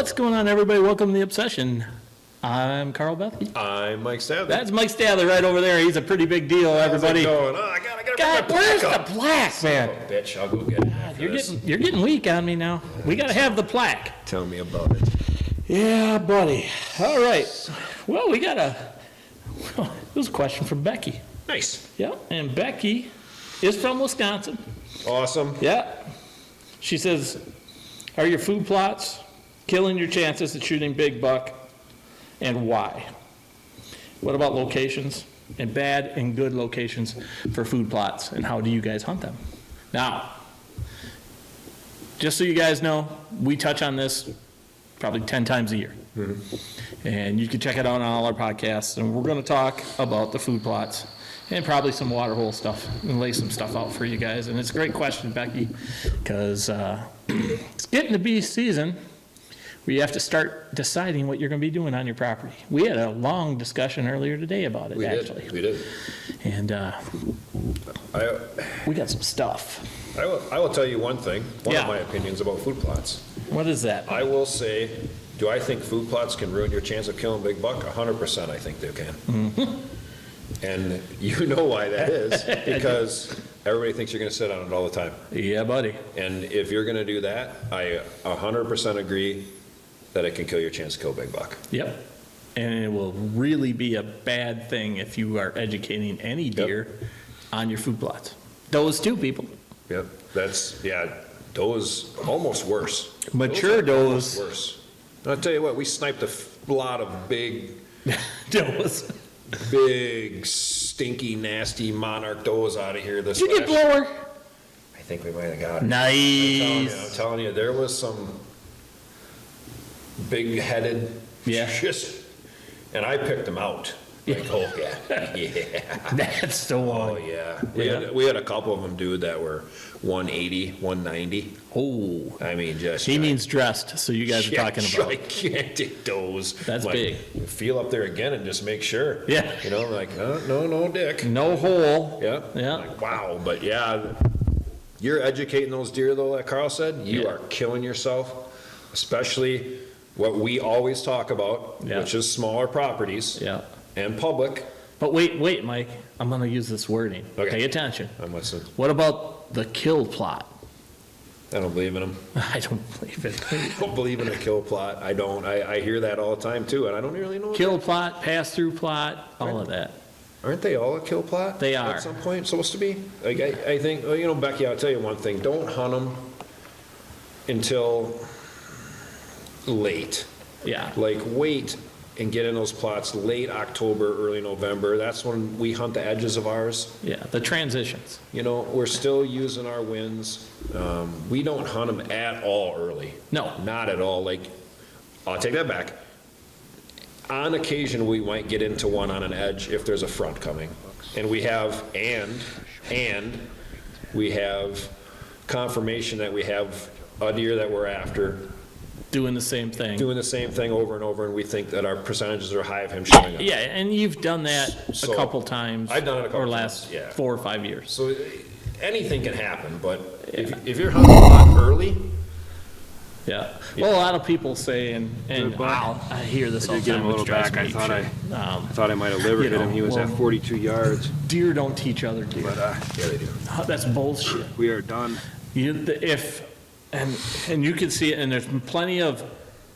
What's going on, everybody? Welcome to The Obsession. I'm Karl Becky. I'm Mike Stadler. That's Mike Stadler right over there. He's a pretty big deal, everybody. Going? Oh, I gotta God, where's the plaque, man? Oh, bitch, I'll go get it. God, you're getting weak on me now. We got to have the plaque. Tell me about it. Yeah, buddy. All right. Well, it was a question from Becky. Nice. Yeah, and Becky is from Wisconsin. Awesome. Yeah. She says, are your food plots killing your chances at shooting big buck, and why? What about locations, and bad and good locations for food plots, and how do you guys hunt them? Now, just so you guys know, we touch on this probably 10 times a year. Mm-hmm. And you can check it out on all our podcasts, and we're going to talk about the food plots and probably some water hole stuff and lay some stuff out for you guys. And it's a great question, Becky, because it's getting to be season where you have to start deciding what you're going to be doing on your property. We had a long discussion earlier today about it, actually. We did. And we got some stuff. I will tell you one thing, one of my opinions about food plots. What is that? I will say, do I think food plots can ruin your chance of killing big buck? 100% I think they can. Mm-hmm. And you know why that is, because everybody thinks you're going to sit on it all the time. Yeah, buddy. And if you're going to do that, I 100% agree that it can kill your chance to kill big buck. Yep. And it will really be a bad thing if you are educating any deer on your food plots. Those two people. Yep. Does almost worse. Mature does. Worse. I'll tell you what, we sniped a lot of big does. Big, stinky, nasty monarch does out of here this Did you get blower? I think we might have got it. Nice. I'm telling you, there was some big-headed, and I picked them out. Like, oh, yeah. That's the one. Oh, yeah. We had a couple of them, dude, that were 180, 190. Oh. I mean, just... He means dressed, so you guys are talking about. Gigantic does. That's big. Feel up there again and just make sure. Yeah. You know, like, no dick. No hole. Yeah. Yeah. Like, wow. But, yeah, you're educating those deer, though, like Karl said. You are killing yourself, especially what we always talk about, which is smaller properties. Yeah. And public. But wait, Mike. I'm going to use this wording. Okay. Pay attention. I'm listening. What about the kill plot? I don't believe in them. I don't believe it. I don't believe in a kill plot. I don't. I hear that all the time, too, and I don't really know. Kill plot, pass-through plot, all of that. Aren't they all a kill plot? They are. At some point, supposed to be? Like, I think, Becky, I'll tell you one thing. Don't hunt them until late. Yeah. Like, wait and get in those plots late October, early November. That's when we hunt the edges of ours. Yeah, the transitions. We're still using our winds. We don't hunt them at all early. No. Not at all. Like, I'll take that back. On occasion, we might get into one on an edge if there's a front coming. And we have, we have confirmation that we have a deer that we're after. Doing the same thing over and over, and we think that our percentages are high of him showing up. Yeah, and you've done that a couple times. I've done it a couple times. Last 4 or 5 years. So anything can happen, but if you're hunting a lot early. Yeah. Well, a lot of people say, and I hear this all the time. Get him a little back. I thought I might have liver hit him. He was at 42 yards. Deer don't teach other deer. But yeah, they do. That's bullshit. We are done. And you can see it, and there's plenty of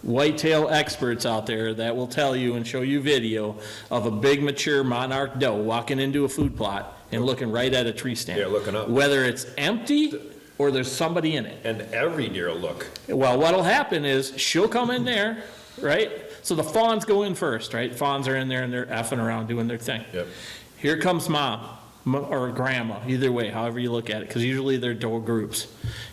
whitetail experts out there that will tell you and show you video of a big mature monarch doe walking into a food plot and looking right at a tree stand. Yeah, looking up. Whether it's empty or there's somebody in it. And every deer will look. Well, what'll happen is she'll come in there, right? So the fawns go in first, right? Fawns are in there and they're effing around doing their thing. Yep. Here comes mom or grandma, either way, however you look at it, because usually they're doe groups.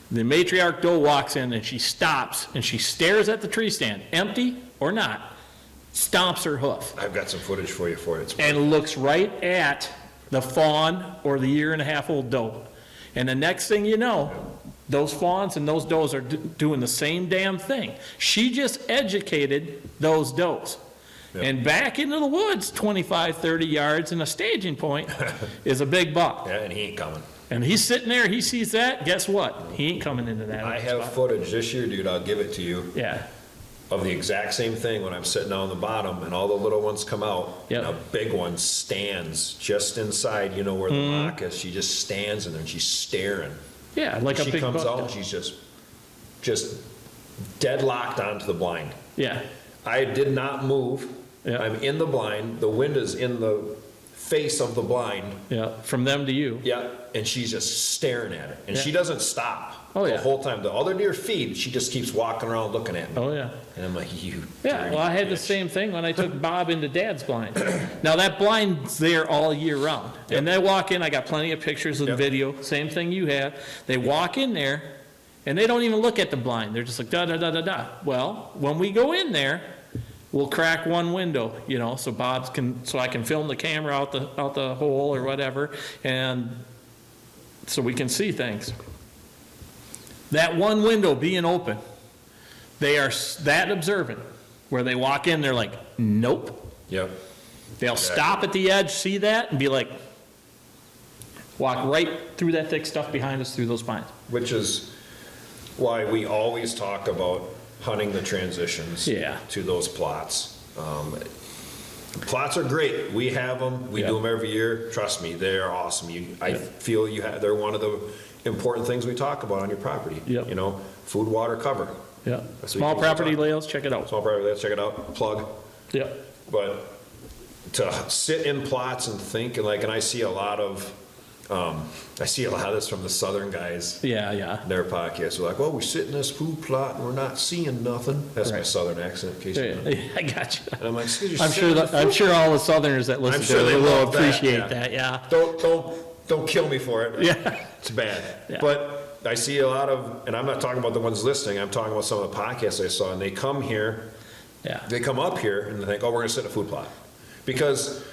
The matriarch doe walks in and she stops and she stares at the tree stand, empty or not, stomps her hoof. I've got some footage for you for it. And looks right at the fawn or the 1.5-year-old doe. And the next thing you know, those fawns and those does are doing the same damn thing. She just educated those does. Yep. And back into the woods, 25, 30 yards and a staging point is a big buck. Yeah, and he ain't coming. And he's sitting there, he sees that, guess what? He ain't coming into that. I have footage this year, dude, I'll give it to you. Yeah. of the exact same thing when I'm sitting down the bottom and all the little ones come out. Yep. And a big one stands just inside, you know, where the mock is. She just stands in there and she's staring. Yeah, like a She big comes buck out and does. she's just deadlocked onto the blind. Yeah, I did not move. Yeah. I'm in the blind. The wind is in the face of the blind. yeah, from them to you. Yeah, and she's just staring at it. And Yeah. she doesn't stop Oh, the yeah. whole time. The other deer feed, she just keeps walking around looking at me. Oh, yeah. And I'm like, you Yeah, dirty well, I had the bitch. same thing when I took Bob into Dad's blind. Now, that blind's there all year round. And they walk in, I got plenty of pictures and Yep. video, same thing you have. They walk in there, and they don't even look at the blind. They're just like, da-da-da-da-da. Well, when we go in there, we'll crack one window, you know, so I can film the camera out the hole or whatever, and so we can see things. That one window being open, they are that observant, where they walk in, they're like, nope. Yep. They'll Exactly. stop at the edge, see that, and be like, walk right through that thick stuff behind us through those pines. Which is why we always talk about hunting the transitions Yeah. to those plots. Plots are great. We have them. We Yeah. do them every year. Trust me, they are awesome. I feel they're one of the important things we talk about on your property. Yep. You know, food, water, cover. Yeah. That's what Small you property talk- layouts, check it out. Small property, let's check it out. Plug. Yeah. But to sit in plots and think, and I see a lot of this from the southern guys. Yeah, yeah. Their podcast, they're like, well, we sit in this food plot and we're not seeing nothing. That's my Right. southern accent, in case you know. Yeah, I got you. And I'm like, excuse me, I'm sure all the Southerners that listen I'm to sure it they will love that, appreciate yeah. that, yeah. Don't kill me for it. Yeah. It's bad. Yeah. But I see a lot of, and I'm not talking about the ones listening, I'm talking about some of the podcasts I saw, and they come here, Yeah. they come up here and they think, oh, we're gonna sit in a food plot. Because,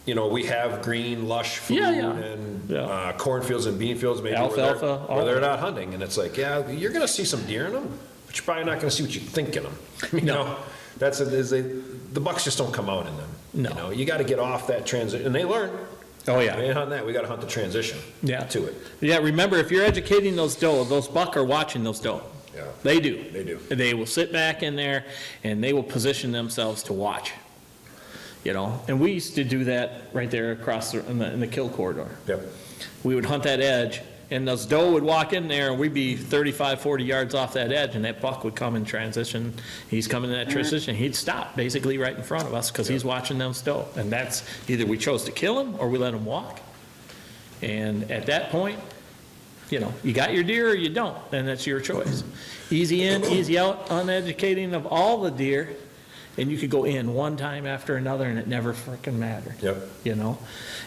you know, we have green, lush food Yeah, yeah. and Yeah. cornfields and bean fields, maybe Alfalfa, all where they're that. not hunting. And it's like, yeah, you're gonna see some deer in them, but you're probably not gonna see what you think in them. You No. know, the bucks just don't come out in them. No. You know, you gotta get off that transition, and they learn. Oh, We yeah. ain't hunting that, we gotta hunt the transition Yeah. to it. Yeah, remember, if you're educating those doe, those buck are watching those doe. Yeah. They do. They do. They will sit back in there and they will position themselves to watch. You know, and we used to do that right there across in the kill corridor. Yep. We would hunt that edge, and those doe would walk in there, and we'd be 35, 40 yards off that edge, and that buck would come in transition. He's coming in that transition. He'd stop basically right in front of us because he's watching them doe. And that's either we chose to kill him or we let him walk. And at that point, you know, you got your deer or you don't, and that's your choice. Easy in, easy out, uneducating of all the deer. And you could go in one time after another and it never frickin' mattered. Yep. You know?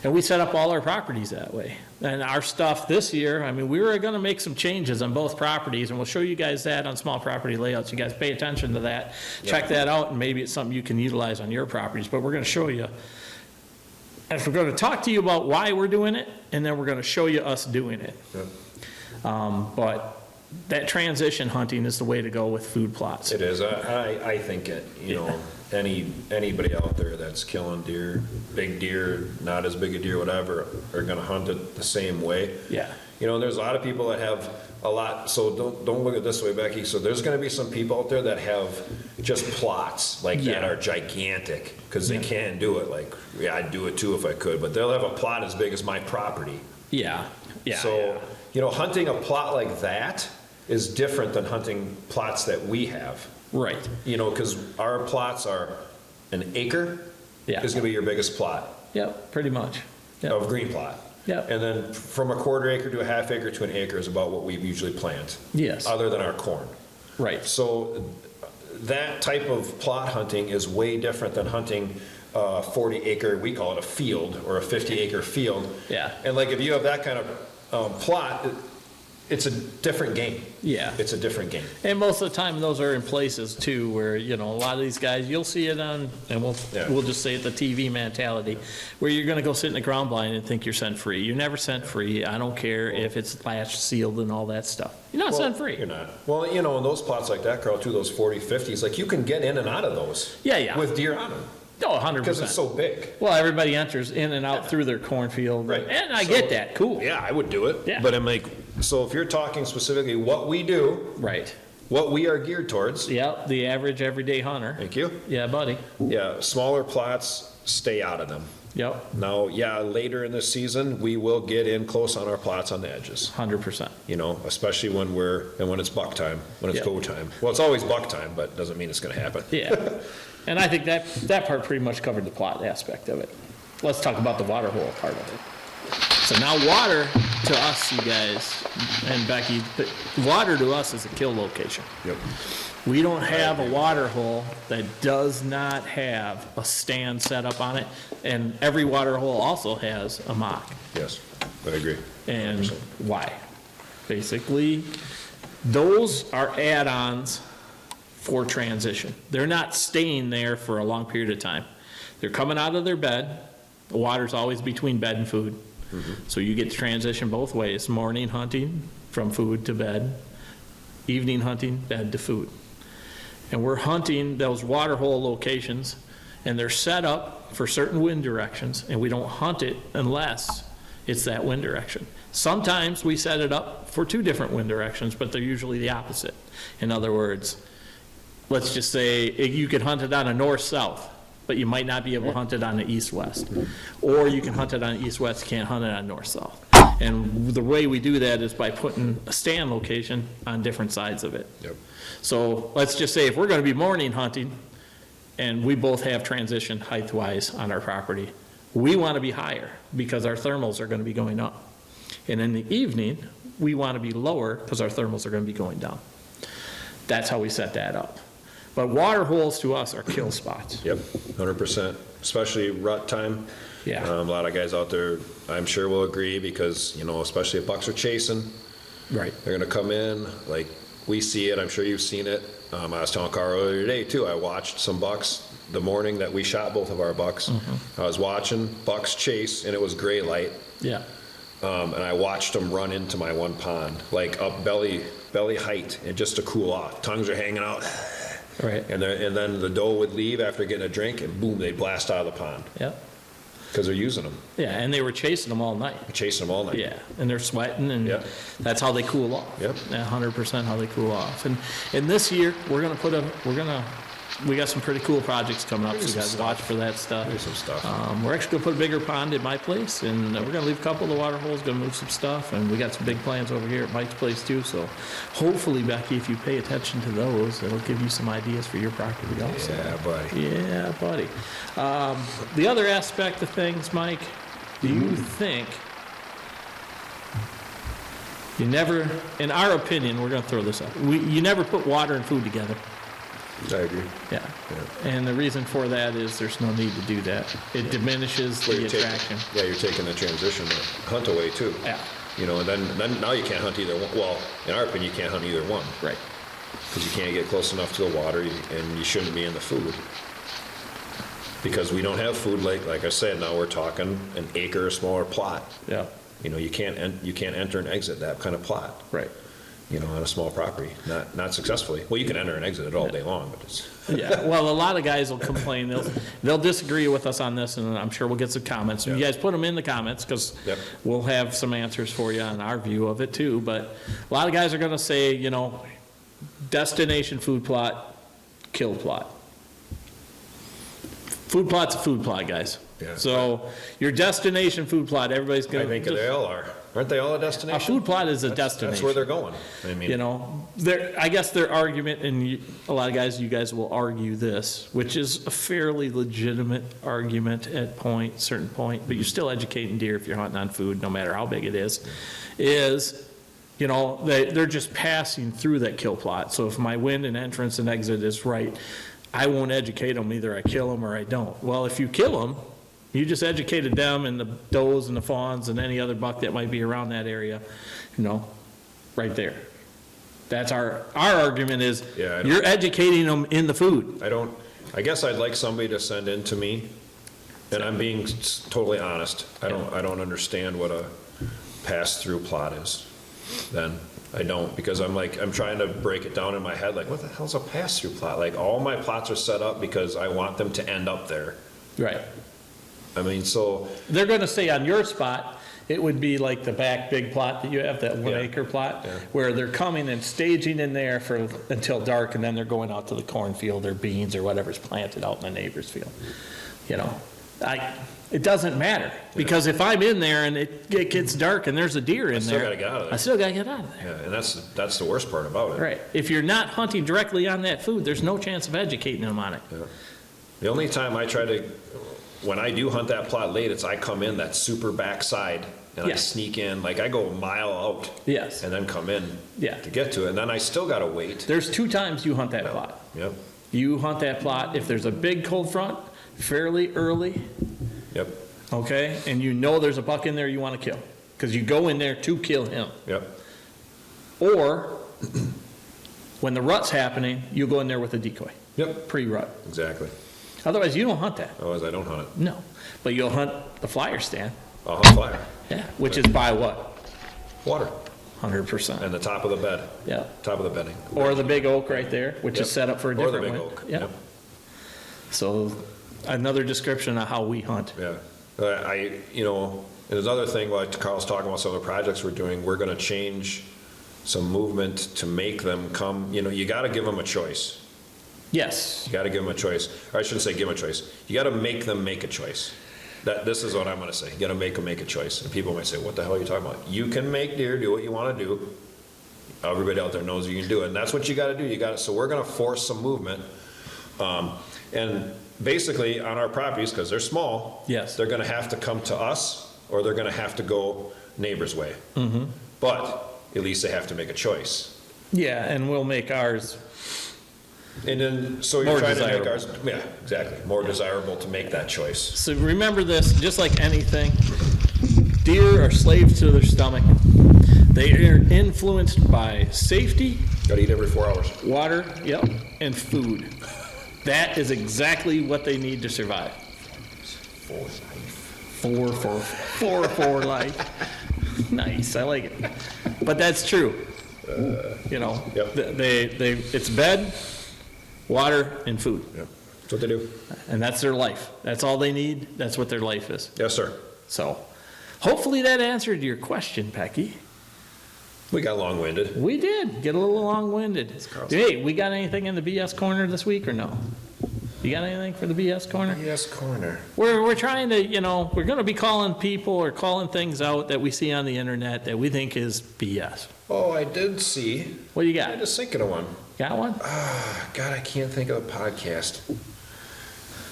And we set up all our properties that way. And our stuff this year, I mean, we were gonna make some changes on both properties, and we'll show you guys that on small property layouts. You guys pay attention to that. Check that out, and maybe it's something you can utilize on your properties. But we're gonna show you, and we're gonna talk to you about why we're doing it, and then we're gonna show you us doing it. Yep. But that transition hunting is the way to go with food plots. It is. I think it, you know, anybody out there that's killing deer, big deer, not as big a deer, whatever, are gonna hunt it the same way. Yeah. You know, and there's a lot of people that have a lot, so don't look at it this way, Becky. So there's gonna be some people out there that have just plots like that Yeah. are gigantic, because they can do it. Like, yeah, I'd do it too if I could, but they'll have a plot as big as my property. Yeah, yeah. So, you know, hunting a plot like that is different than hunting plots that we have. Right. You know, because our plots are an acre Yeah. is gonna be your biggest plot Yep, pretty much. Yep. of green plot. Yep. And then from a quarter acre to a half acre to an acre is about what we usually plant. Yes. Other than our corn. Right. So that type of plot hunting is way different than hunting a 40 acre, we call it a field, or a 50 acre field. Yeah. And like if you have that kind of plot, it's a different game. Yeah. It's a different game. And most of the time, those are in places too, where, you know, a lot of these guys, you'll see it on, and we'll just say it, the TV mentality, where you're gonna go sit in the ground blind and think you're scent free. You're never scent free. I don't care if it's latched, sealed, and all that stuff. You're not scent free. You're not. Well, you know, in those plots like that, Carl, too, those 40, 50s, like you can get in and out of those. Yeah, yeah. With deer on them. Oh, 100%. Because it's so big. Well, everybody enters in and out through their cornfield. Right. And I So- get that, cool. Yeah, I would do it. Yeah. But I'm like, so if you're talking specifically what we do, Right. what we are geared towards. Yep, the average everyday hunter. Thank you. Yeah, buddy. Yeah, smaller plots, stay out of them. Yep, Now, yeah, later in the season, we will get in close on our plots on the edges. 100%. You know, especially when when it's buck time, when it's Yeah. go time. Well, it's always buck time, but doesn't mean it's gonna happen. Yeah, and I think that part pretty much covered the plot aspect of it. Let's talk about the water hole part of it. So now water to us, you guys, and Becky, water to us is a kill location. Yep. We don't have a water hole that does not have a stand set up on it, and every water hole also has a mock. Yes, I agree. And 100%. why? Basically, those are add-ons for transition. They're not staying there for a long period of time. They're coming out of their bed. The water's always between bed and food. So you get to transition both ways. Morning hunting from food to bed, evening hunting, bed to food. And we're hunting those water hole locations, and they're set up for certain wind directions, and we don't hunt it unless it's that wind direction. Sometimes we set it up for 2 different wind directions, but they're usually the opposite. In other words, let's just say you could hunt it on a north-south, but you might not be able to hunt it on the east-west. Or you can hunt it on east-west, you can't hunt it on north-south. And the way we do that is by putting a stand location on different sides of it. Yep. So let's just say if we're gonna be morning hunting, and we both have transition height-wise on our property, we wanna be higher, because our thermals are gonna be going up. And in the evening, we wanna be lower, because our thermals are gonna be going down. That's how we set that up. But water holes to us are kill spots. Yep, 100%, especially rut time. Yeah. A lot of guys out there, I'm sure will agree, because, you know, especially if bucks are chasing, Right. they're gonna come in, like, we see it, I'm sure you've seen it. I was telling Karl earlier today, too, I watched some bucks the morning that we shot both of our bucks. I was watching bucks chase, and it was gray light, Yeah. and I watched them run into my one pond, like up belly height, and just to cool off. Tongues are hanging out. Right. And then the doe would leave after getting a drink, and boom, they'd blast out of the pond, Yep. because they're using them, Yeah, and they were chasing them all night. chasing them all night. Yeah, and they're sweating, and Yep. that's how they cool off. Yep. 100% how they cool off. And this year, we got some pretty cool projects coming up, so you guys watch for that stuff. There's some stuff. We're actually gonna put a bigger pond at my place, and we're gonna leave a couple of the water holes, gonna move some stuff, and we got some big plans over here at Mike's place too, so hopefully, Becky, if you pay attention to those, it'll give you some ideas for your property also. Yeah, buddy. Yeah, buddy. The other aspect of things, Mike, do you think you never, in our opinion, we're gonna throw this up, you never put water and food together? I agree. Yeah. And the reason for that is there's no need to do that. It diminishes Well, the you're taking- attraction. Yeah, you're taking the transition to hunt away too. Yeah, You know, and then now you can't hunt either one. Well, in our opinion, you can't hunt either one, right. because you can't get close enough to the water, and you shouldn't be in the food. Because we don't have food, like I said, now we're talking an acre or smaller plot. Yeah, You know, you can't enter and exit that kind of plot, right. you know, on a small property, not successfully. Well, you can enter and exit it all day long, but it's, Yeah, well, a lot of guys will complain, they'll disagree with us on this, and I'm sure we'll get some comments. You Yeah. guys put them in the comments, because Yep. we'll have some answers for you on our view of it too, but a lot of guys are gonna say, you know, destination food plot, kill plot. Food plot's a food plot, guys. Yeah. So your destination food plot, everybody's gonna. I think they all are. Aren't they all a A destination? food plot is a destination. That's where they're going. I mean, You know, I guess their argument, and a lot of guys, you guys will argue this, which is a fairly legitimate argument at certain point, but you're still educating deer if you're hunting on food, no matter how big it is, you know, they're just passing through that kill plot. So if my wind and entrance and exit is right, I won't educate them, either I kill them or I don't. Well, if you kill them, you just educated them and the does and the fawns and any other buck that might be around that area, you know, right there. That's our argument is, Yeah, you're educating them in the food. I guess I'd like somebody to send in to me, and I'm being totally honest. I don't understand what a pass-through plot is then. I don't, because I'm trying to break it down in my head, like, what the hell's a pass-through plot? Like, all my plots are set up because I want them to end up there. Right. I mean, so, They're gonna say on your spot, it would be like the back big plot that you have, that 1 acre plot, where they're coming and staging in there until dark, and then they're going out to the cornfield or beans or whatever's planted out in the neighbor's field. You know, it doesn't matter, because if I'm in there and it gets dark and there's a deer in there, I still gotta get out of there. Yeah, and that's the worst part about it. Right. If you're not hunting directly on that food, there's no chance of educating them on it. Yeah. The only time when I do hunt that plot late, I come in that super backside and I sneak in, like I go a mile out. Yes. And then come in to get to it, and then I still gotta wait. There's 2 times you hunt that plot. Yep. You hunt that plot if there's a big cold front, fairly early. Yep. Okay, and you know there's a buck in there you want to kill, because you go in there to kill him. Yep. Or when the rut's happening, you go in there with a decoy. Yep. Pre-rut. Exactly. Otherwise, you don't hunt that. Otherwise, I don't hunt it. No, but you'll hunt the flyer stand. I'll hunt flyer. Yeah, which is by what? Water. 100%. And the top of the bed. Yeah. Top of the bedding. Or the big oak right there, which is set up for a different one. Or the big oak. Yeah. So another description of how we hunt. Yeah. And another thing, like Carl's talking about some of the projects we're doing, we're gonna change some movement to make them come, you gotta give them a choice. Yes. You gotta give them a choice. Or I shouldn't say give them a choice. You gotta make them make a choice. This is what I'm gonna say. You gotta make them make a choice. And people might say, what the hell are you talking about? You can make deer do what you wanna do. Everybody out there knows you can do it. And that's what you gotta do. So we're gonna force some movement. And basically on our properties, because they're small, yes, they're gonna have to come to us, or they're gonna have to go neighbor's way. Mm-hmm. But at least they have to make a choice. Yeah, and we'll make ours. And then, so you're trying to make ours, yeah, exactly, more desirable to make that choice. So remember this, just like anything, deer are slaves to their stomach. They are influenced by safety. Gotta eat every 4 hours. Water, yep, and food. That is exactly what they need to survive. For life. Nice, I like it. But that's true. Yep. It's bed, water, and food. Yep. That's what they do. And that's their life. That's all they need. That's what their life is. Yes, sir. So hopefully that answered your question, Becky. We got long-winded. We did get a little long-winded. Hey, we got anything in the BS corner this week or no? You got anything for the BS corner? BS corner. We're trying to, we're going to be calling people or calling things out that we see on the internet that we think is BS. Oh, I did see. What do you got? I just thinking of one. Got one? God, I can't think of the podcast.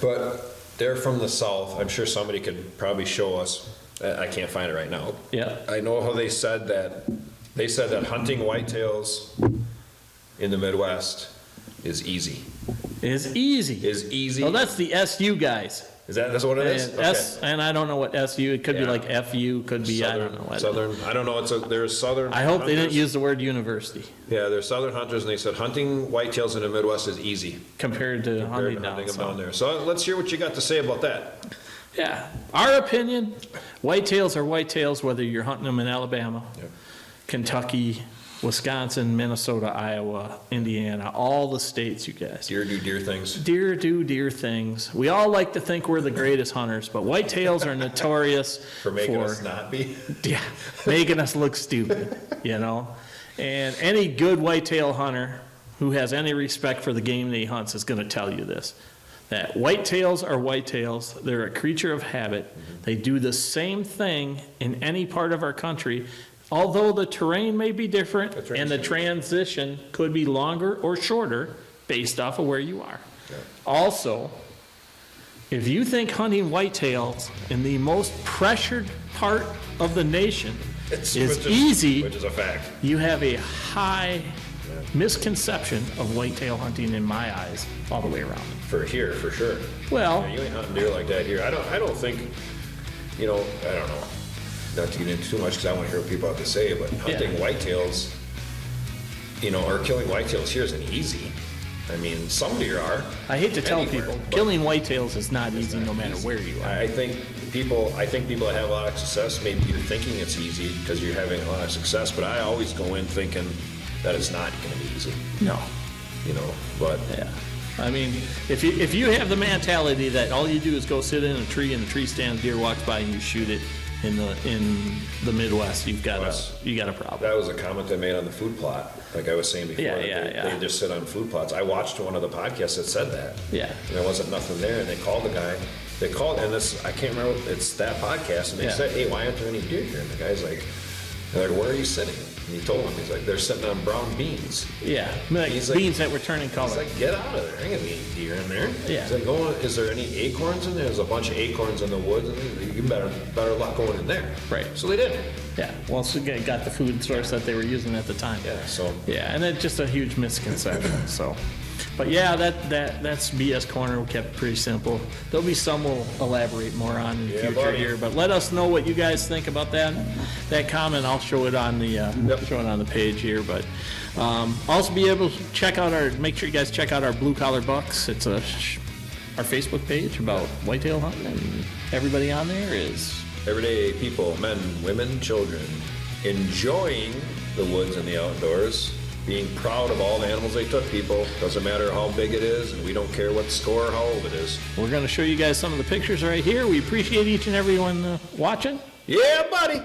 But they're from the South. I'm sure somebody could probably show us. I can't find it right now. Yeah. I know how they said that. They said that hunting whitetails in the Midwest is easy. Is easy. Is easy. Oh, that's the SU guys. That's what it is? And, and I don't know what SU, it could be like FU, could be, Southern, I don't know what. Southern, I don't know, there's Southern I hope hunters. they didn't use the word university. Yeah, they're Southern hunters, and they said hunting whitetails in the Midwest is easy. Compared to hunting them down down there. So let's hear what you got to say about that. Yeah, our opinion, whitetails are whitetails, whether you're hunting them in Alabama, Kentucky, Wisconsin, Minnesota, Iowa, Indiana, all the states, you guys. Deer do deer things. Deer do deer things. We all like to think we're the greatest hunters, but whitetails are notorious for making us not be. Yeah, making us look stupid, And any good whitetail hunter who has any respect for the game that he hunts is going to tell you this. That whitetails are whitetails. They're a creature of habit. Mm-hmm. They do the same thing in any part of our country, although the terrain may be different and the transition could be longer or shorter based off of where you are. Yeah. Also, if you think hunting whitetails in the most pressured part of the nation is easy, which is a fact, you have a high misconception of whitetail hunting in my eyes all the way around. For here, for sure. Well, you ain't hunting deer like that here. I don't think, I don't know. Not to get into too much because I want to hear what people have to say, but hunting whitetails, or killing whitetails here isn't easy. I mean, some deer are. I hate to tell people, killing whitetails is not easy no matter where you are. I think people that have a lot of success, maybe you're thinking it's easy because you're having a lot of success, but I always go in thinking that it's not going to be easy. No. But. Yeah. I mean, if you have the mentality that all you do is go sit in a tree and the tree stands, deer walks by and you shoot it, in the Midwest, you got a problem. That was a comment they made on the food plot, like I was saying before. They just sit on food plots. I watched one of the podcasts that said that. Yeah. And there wasn't nothing there, and they called the guy. They called, and this, I can't remember, it's that podcast, and they said, hey, why aren't there any deer here? And the guy's like, they're like, where are you sitting? And he told him, he's like, they're sitting on brown beans. Yeah, like beans that were turning color. He's like, get out of there. There ain't gonna be any deer in there. Yeah. He's like, is there any acorns in there? There's a bunch of acorns in the woods, and you better luck going in there. Right. So they did. Yeah, well, so they got the food source that they were using at the time. Yeah, so. Yeah, and that's just a huge misconception, so. But yeah, that's BS Corner. We kept it pretty simple. There'll be some we'll elaborate more on in the future here, but let us know what you guys think about that comment. I'll show it on the page here, but also be able to check out make sure you guys check out our Blue Collar Bucks. It's our Facebook page about whitetail hunting, and everybody on there is everyday people, men, women, children, enjoying the woods and the outdoors, being proud of all the animals they took, people. Doesn't matter how big it is, and we don't care what the score or how old it is. We're going to show you guys some of the pictures right here. We appreciate each and every one watching. Yeah, buddy.